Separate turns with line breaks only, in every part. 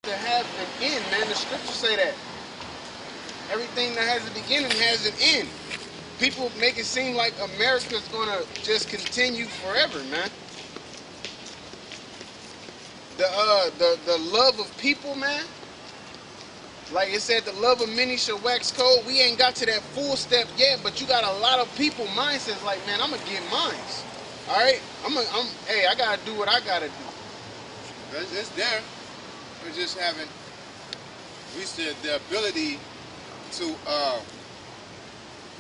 to have an end, man. The scriptures say that. Everything that has a beginning has an end. People make it seem like America's gonna just continue forever, man. The love of people, man. Like it said, the love of many shall wax cold. We ain't got to that full step yet, but you got a lot of people mindsets like, man, I'm gonna get mines. All right, hey, I gotta do what I gotta do.
It's there. We just haven't reached the ability to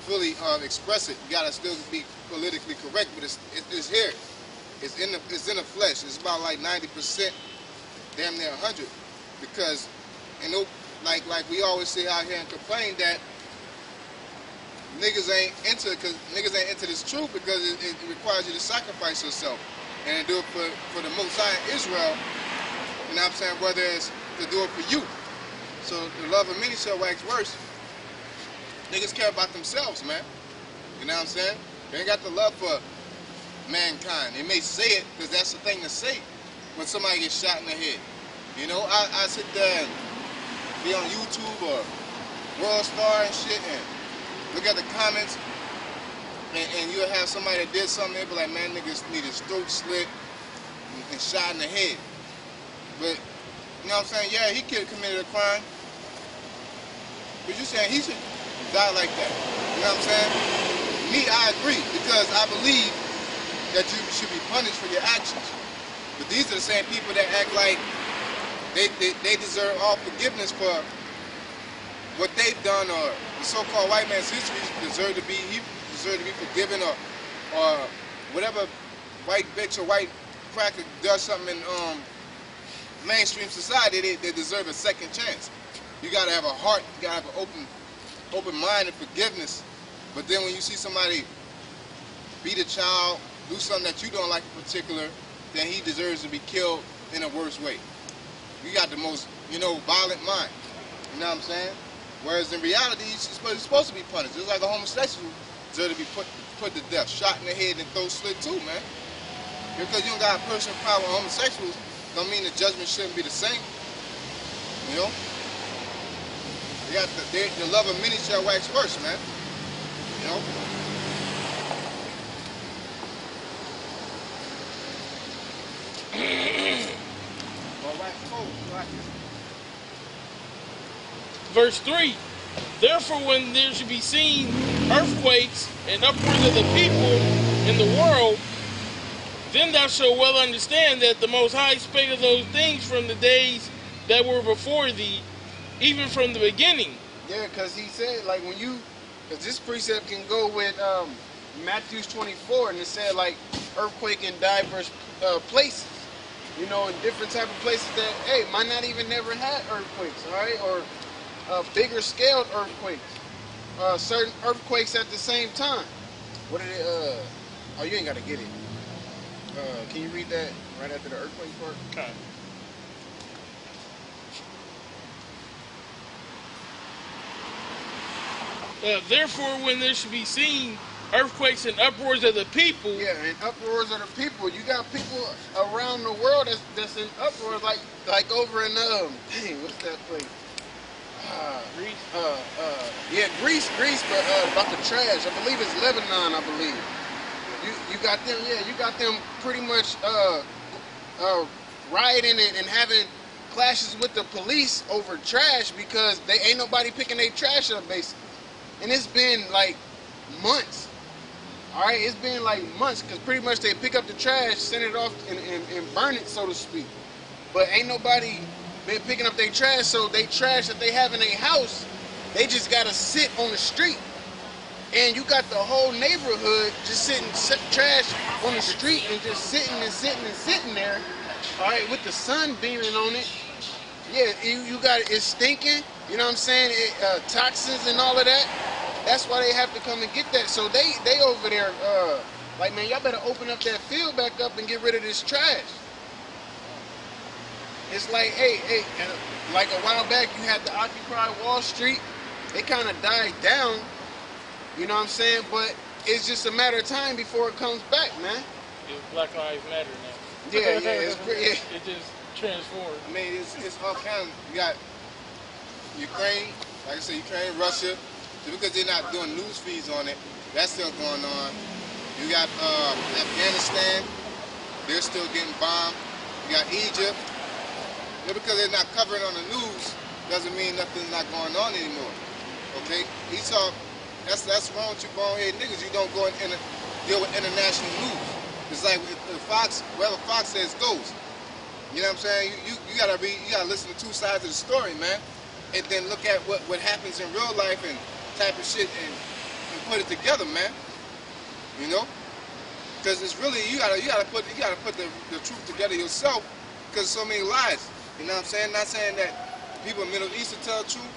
fully express it. You gotta still be politically correct, but it's here. It's in the flesh. It's about like 90%, damn near 100, because like we always say out here and complain that niggas ain't into this truth because it requires you to sacrifice yourself and do it for the Most High in Israel. You know what I'm saying? Whether it's to do it for you. So the love of many shall wax worse. Niggas care about themselves, man. You know what I'm saying? They ain't got the love for mankind. They may say it because that's the thing to say when somebody gets shot in the head. You know, I sit there and be on YouTube or World Star and shit and look at the comments, and you'll have somebody that did something, they'll be like, man, niggas need his throat slit and shot in the head. But, you know what I'm saying? Yeah, he could have committed a crime. But you're saying he should die like that. You know what I'm saying? Me, I agree, because I believe that you should be punished for your actions. But these are the same people that act like they deserve all forgiveness for what they've done, or the so-called white man's history deserve to be forgiven, or whatever white bitch or white cracker does something in mainstream society, they deserve a second chance. You gotta have a heart, you gotta have an open mind and forgiveness. But then when you see somebody beat a child, do something that you don't like in particular, then he deserves to be killed in a worse way. You got the most, violent mind. You know what I'm saying? Whereas in reality, he's supposed to be punished. Just like a homosexual deserves to be put to death, shot in the head and throat slit too, man. Because you don't got a personal power with homosexuals, don't mean the judgment shouldn't be the same. You know? You got the love of many shall wax worse, man. You know?
Verse 3, therefore when there should be seen earthquakes and upwards of the people in the world, then thou shalt well understand that the Most High spake of those things from the days that were before thee, even from the beginning.
Yeah, because he said, like, because this precept can go with Matthew 24, and it said, like, earthquake in diverse places. In different type of places that, hey, might not even never had earthquakes, all right? Or bigger scaled earthquakes. Certain earthquakes at the same time. What did it, oh, you ain't got to get it. Can you read that right after the earthquake part?
Okay. Therefore, when there should be seen earthquakes and uproars of the people.
Yeah, and uproars of the people. You got people around the world that's in uproars, like over in dang, what's that place?
Greece.
Yeah, Greece, but about the trash. I believe it's Lebanon. I believe. You got them. Yeah, you got them pretty much rioting and having clashes with the police over trash because they ain't nobody picking their trash up, basically. And it's been like months. All right, it's been like months because pretty much they pick up the trash, send it off, and burn it, so to speak. But ain't nobody been picking up their trash, so they trash that they have in their house, they just gotta sit on the street. And you got the whole neighborhood just sitting trash on the street and just sitting there, all right, with the sun beaming on it. Yeah, you got it's stinking. You know what I'm saying? Toxins and all of that. That's why they have to come and get that. So they over there, like, man, y'all better open up that field back up and get rid of this trash. It's like, hey, and like a while back, you had the Occupy Wall Street. It kind of died down. You know what I'm saying? But it's just a matter of time before it comes back, man.
It's Black Lives Matter now.
Yeah, it's pretty.
It just transformed.
I mean, it's all kind of, you got Ukraine, like I said, Ukraine, Russia, so because they're not doing news feeds on it, that's still going on. You got Afghanistan, they're still getting bombed. You got Egypt. Just because they're not covering on the news doesn't mean nothing's not going on anymore. Okay? Esau, that's wrong with you bonehead niggas. You don't go in deal with international news. It's like if Fox, wherever Fox says goes. You know what I'm saying? You gotta listen to two sides of the story, man. And then look at what happens in real life and type of shit and put it together, man. You know? Because it's really you gotta put the truth together yourself, because so many lies. You know what I'm saying? Not saying that people in the Middle East will tell the truth,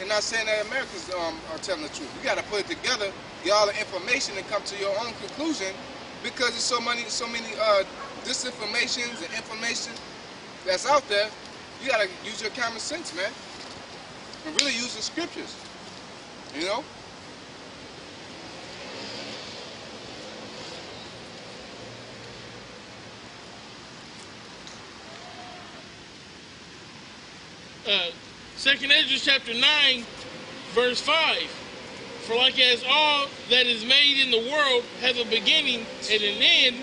and not saying that Americans are telling the truth. You gotta put it together, get all the information, and come to your own conclusion, because there's so many disinformations and information that's out there. You gotta use your common sense, man, and really use the scriptures. You know?
Second Ezra chapter 9, verse 5. For like as all that is made in the world has a beginning and an end,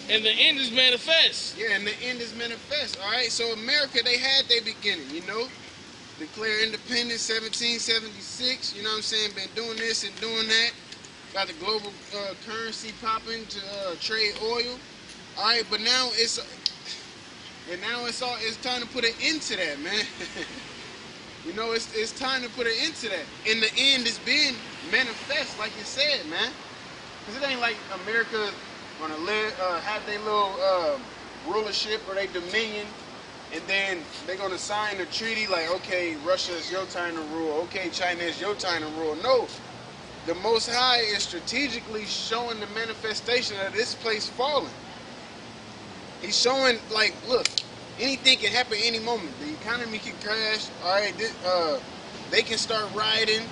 and the end is manifest.
Yeah, and the end is manifest. All right, so America, they had their beginning, you know. Declare independence, 1776. You know what I'm saying? Been doing this and doing that. Got the global currency popping to trade oil. All right, but now it's time to put an end to that, man. You know, it's time to put an end to that. And the end is being manifest, like you said, man. Because it ain't like America gonna have their little rulership or their dominion, and then they're gonna sign a treaty like, okay, Russia is your time to rule, okay, China is your time to rule. No, the Most High is strategically showing the manifestation of this place falling. He's showing, like, look, anything can happen any moment. The economy can crash. All right, they can start rioting.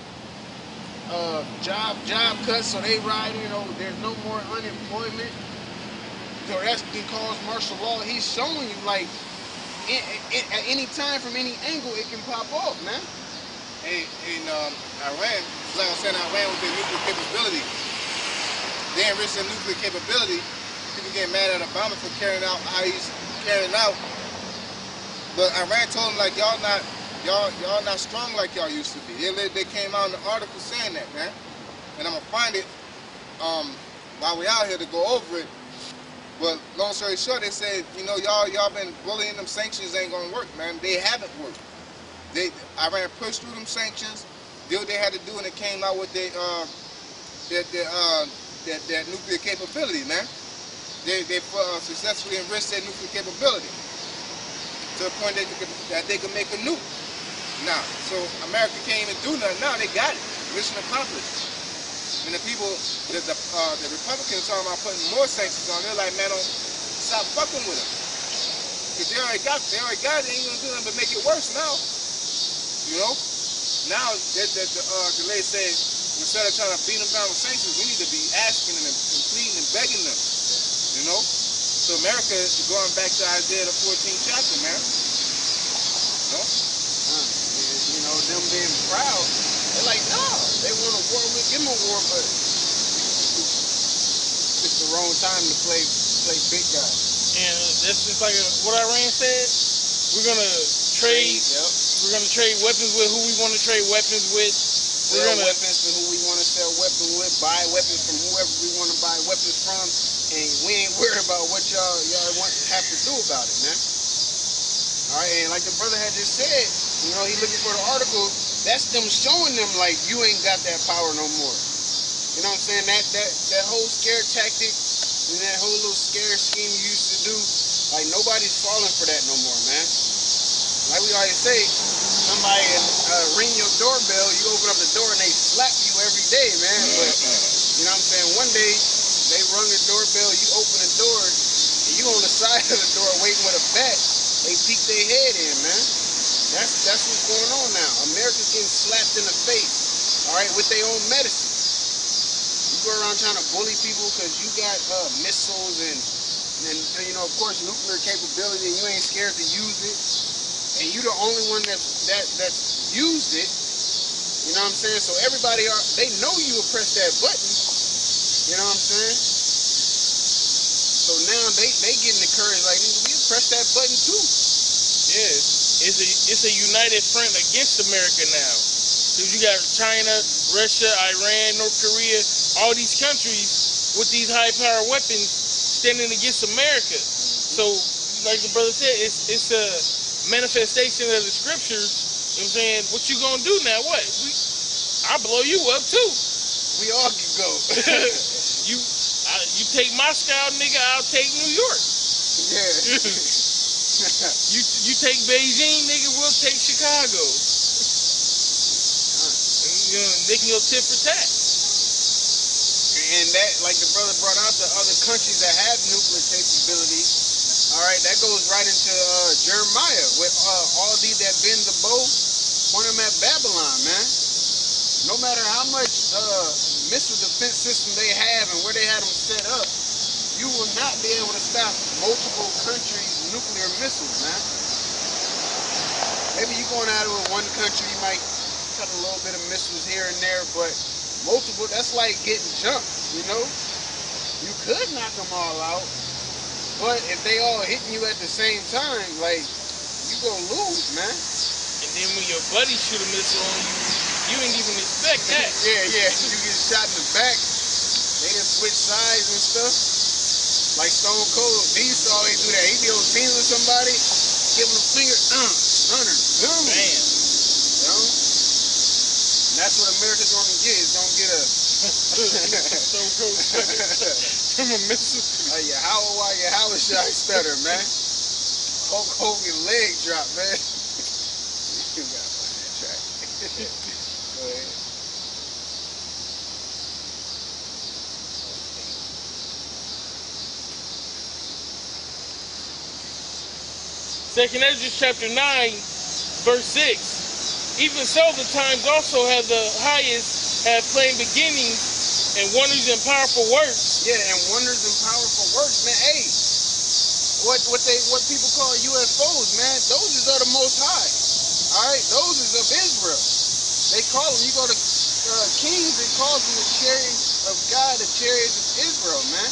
Job cuts, so they rioting. You know, there's no more unemployment. So that can cause martial law. He's showing you, like, at any time, from any angle, it can pop off, man.
In Iran, like I said, Iran with their nuclear capability, they enriched their nuclear capability. People get mad at Obama for carrying out how he's carrying out. But Iran told him, like, y'all not strong like y'all used to be. They came out in the article saying that, man. And I'm gonna find it while we out here to go over it. But long story short, they said, you know, y'all been bullying them sanctions ain't gonna work, man. They haven't worked. Iran pushed through them sanctions, did what they had to do, and it came out with their nuclear capability, man. They successfully enriched their nuclear capability to the point that they could make a nuke. Now, so America can't even do nothing. Now they got it. Mission accomplished. And the people, the Republicans talking about putting more sanctions on. They're like, man, don't stop fucking with them. Because they already got it. They ain't gonna do nothing but make it worse now. You know? Now the lady said, instead of trying to beat them down with sanctions, we need to be asking them and pleading and begging them. You know? So America is going back to Isaiah the 14th chapter, man. You know?
You know, them being proud, they're like, no, they want a war, we'll give them a war, but it's the wrong time to play big guy.
And that's just like what Iran said. We're gonna trade.
Yep.
We're gonna trade weapons with who we want to trade weapons with.
Sell weapons to who we want to sell weapons with. Buy weapons from whoever we want to buy weapons from. And we ain't worried about what y'all have to do about it, man. All right, and like the brother had just said, you know, he looking for the article. That's them showing them, like, you ain't got that power no more. You know what I'm saying? That whole scare tactic and that whole little scare scheme you used to do, like, nobody's falling for that no more, man. Like we always say, somebody ring your doorbell, you open up the door and they slap you every day, man. But, you know what I'm saying? One day, they rung the doorbell, you open the door, and you on the side of the door waiting with a bat. They peek their head in, man. That's what's going on now. America's getting slapped in the face, all right, with their own medicine. You go around trying to bully people because you got missiles and and you know, of course, nuclear capability, and you ain't scared to use it, and you the only one that's used it. You know what I'm saying? So everybody they know you will press that button. You know what I'm saying? So now they getting encouraged, like, we press that button too.
Yeah, it's a united front against America now. Because you got China, Russia, Iran, North Korea, all these countries with these high-powered weapons standing against America. So, like the brother said, it's a manifestation of the scriptures. You know what I'm saying? What you gonna do now? What? I'll blow you up too.
We all can go.
You take Moscow, nigga, I'll take New York.
Yeah.
You take Beijing, nigga, we'll take Chicago. You know, they can go tit for tat.
And that, like the brother brought out, the other countries that have nuclear capability, all right, that goes right into Jeremiah, with all these that bend the bow, point them at Babylon, man. No matter how much missile defense system they have and where they had them set up, you will not be able to stop multiple countries' nuclear missiles, man. Maybe you going at it with one country, you might cut a little bit of missiles here and there, but multiple, that's like getting jumped, you know? You could knock them all out, but if they all hitting you at the same time, like, you gonna lose, man.
And then when your buddy shoot a missile on you, you ain't even expect that.
Yeah. You get shot in the back, they done switch sides and stuff. Like Stone Cold, Beast always do that. He be on team with somebody, give him a finger, runner, boom.
Bam.
You know? And that's what America's gonna get, is gonna get a
Stone Cold from a missile.
your Howard shot stutter, man. Hulk Hogan leg drop, man. You gotta find that track. Go ahead.
Second Ezra chapter 9, verse 6. Even so, the times also have the highest have plain beginnings and wonders and powerful works.
Yeah, and wonders and powerful works, man. Hey, what people call UFOs, man, those is of the Most High. All right, those is of Israel. They call them. You go to Kings, they call them the chariots of God, the chariots of Israel, man.